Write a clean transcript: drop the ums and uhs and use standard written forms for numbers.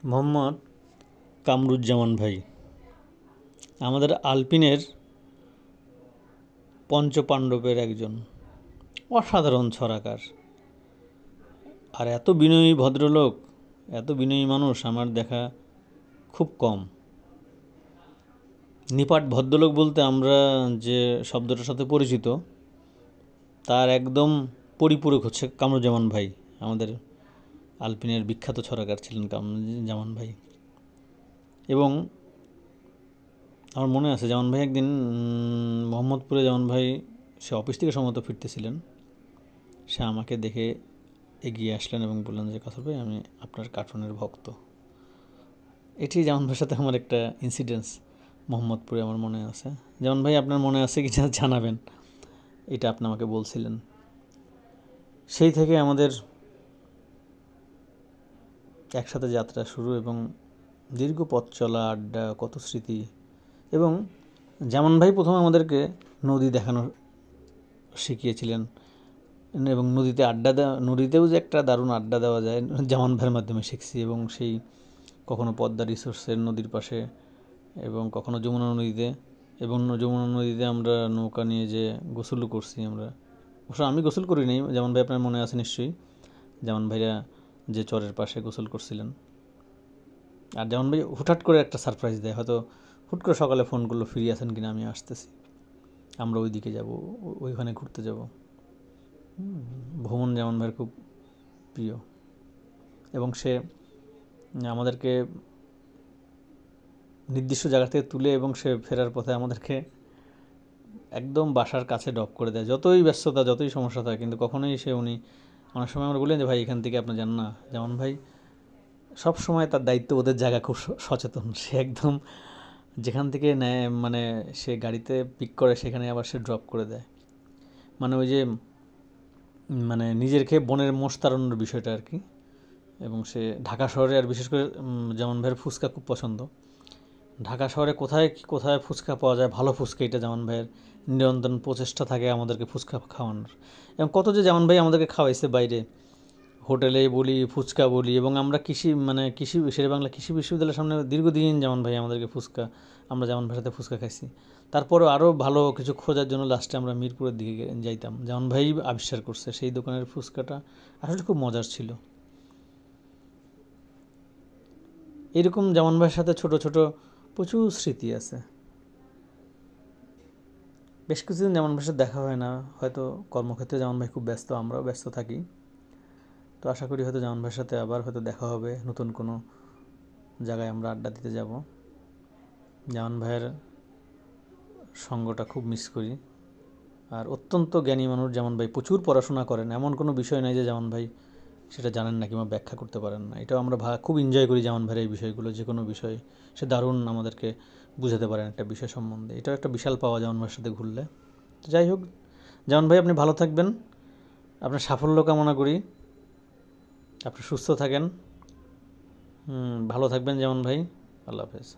মোহাম্মদ কামরুজ্জামান ভাই আমাদের আলপিনের পঞ্চপাণ্ডবের একজন অসাধারণ ছড়াকার। আর এত বিনয়ী ভদ্রলোক, এত বিনয়ী মানুষ আমার দেখা খুব কম। নিপাট ভদ্রলোক বলতে আমরা যে শব্দটার সাথে পরিচিত তার একদম পরিপূরক হচ্ছে কামরুজ্জামান ভাই। আমাদের আলপিনের বিখ্যাত ছড়াকার ছিলেন কামরুজ্জামান ভাই। এবং আমার মনে আছে জামান ভাই একদিন মোহাম্মদপুরে জামান ভাই সে অফিস থেকে সম্ভবত ফিরতেছিলেন। সে আমাকে দেখে এগিয়ে আসলেন এবং বললেন যে কাসর ভাই, আমি আপনার কার্টুনের ভক্ত। এটি জামান ভাইয়ের সাথে আমার একটা ইনসিডেন্স মোহাম্মদপুরে আমার মনে আছে। জামান ভাই, আপনার মনে আছে কি জানাবেন, এটা আপনি আমাকে বলছিলেন। সেই থেকে আমাদের একসাথে যাত্রা শুরু এবং দীর্ঘ পথ চলা, আড্ডা, কত স্মৃতি। এবং জামান ভাই প্রথমে আমাদেরকে নদী দেখানো শিখিয়েছিলেন এবং নদীতেও যে একটা দারুণ আড্ডা দেওয়া যায় জামান ভাইয়ের মাধ্যমে শিখছি। এবং সেই কখনো পদ্মা রিসোর্সের নদীর পাশে এবং কখনো যমুনা নদীতে, এবং যমুনা নদীতে আমরা নৌকা নিয়ে যে গোসলও করছি আমরা। অবশ্য আমি গোসল করি নাই, জামান ভাই আপনার মনে আছে নিশ্চয়ই, জামান ভাইরা যে চরের পাশে গোসল করছিলেন। আর জামান ভাই হুটহাট করে একটা সারপ্রাইজ দেয়, হয়তো হুট করে সকালে ফোন করলো, ফিরে আসেন কিনা, আমি আসতেছি, আমরা ওই দিকে যাব, ওইখানে ঘুরতে যাব। ভ্রমণ জামান ভাইয়ের খুব প্রিয়। এবং সে আমাদেরকে নির্দিষ্ট জায়গা থেকে তুলে এবং সে ফেরার পথে আমাদেরকে একদম বাসার কাছে ড্রপ করে দেয়। যতই ব্যস্ততা, যতই সমস্যা থাকে, কিন্তু কখনোই উনি অনেক সময় আমরা বললেন যে ভাই এখান থেকে আপনি যান না। যেমন ভাই সব সময় তার দায়িত্ব ওদের জায়গা খুব সচেতন। সে একদম যেখান থেকে নেয়, মানে সে গাড়িতে পিক করে সেখানে আবার সে ড্রপ করে দেয়। মানে ওই যে মানে নিজের খেয়ে বনের মোষ তাড়ানোর বিষয়টা আর কি। এবং সে ঢাকা শহরে, আর বিশেষ করে জামান ভাইয়ের ফুচকা খুব পছন্দ। ঢাকা শহরে কোথায় কোথায় ফুচকা পাওয়া যায়, ভালো ফুচকা, এটা জামান ভাইয়ের নিরন্তর প্রচেষ্টা থাকে আমাদেরকে ফুচকা খাওয়ানোর। এবং কত যে জামান ভাই আমাদেরকে খাওয়াইছে বাইরে, হোটেলে বলি, ফুচকা বলি। এবং আমরা কৃষি শেরেবাংলা কৃষি বিশ্ববিদ্যালয়ের সামনে দীর্ঘদিন জামান ভাই আমাদেরকে ফুচকা, আমরা জামান ভাইয়ের সাথে ফুচকা খাইছি। তারপরেও আরও ভালো কিছু খোঁজার জন্য লাস্টে আমরা মিরপুরের দিকে যাইতাম। জামান ভাই আবিষ্কার করছে সেই দোকানের ফুচকাটা, আসলে খুব মজার ছিল। এরকম জামান ভাইয়ের সাথে ছোট ছোট প্রচুর স্মৃতি আছে। বেশ কিছুদিন জামান ভাইয়ের সাথে দেখা হয় না, হয়তো কর্মক্ষেত্রে জামান ভাই খুব ব্যস্ত, আমরাও ব্যস্ত থাকি। তো আশা করি হয়তো জামান ভাইয়ের সাথে আবার হয়তো দেখা হবে, নতুন কোনো জায়গায় আমরা আড্ডা দিতে যাব। জামান ভাইয়ের সঙ্গটা খুব মিস করি। আর অত্যন্ত জ্ঞানী মানুষ জামান ভাই, প্রচুর পড়াশোনা করেন, এমন কোনো বিষয় নাই যে জামান ভাই সেটা জানেন না কিংবা ব্যাখ্যা করতে পারেন না। এটাও আমরা খুব এনজয় করি জামান ভাইয়ের এই বিষয়গুলো। যে কোনো বিষয় সে দারুণ আমাদেরকে বুঝাতে পারেন একটা বিষয় সম্বন্ধে। এটাও একটা বিশাল পাওয়া জামান ভাইয়ের সাথে ঘুরলে। তো যাই হোক, জামান ভাই আপনি ভালো থাকবেন, আপনার সাফল্য কামনা করি, আপনি সুস্থ থাকেন, ভালো থাকবেন জামান ভাই। আল্লাহ হাফেজ।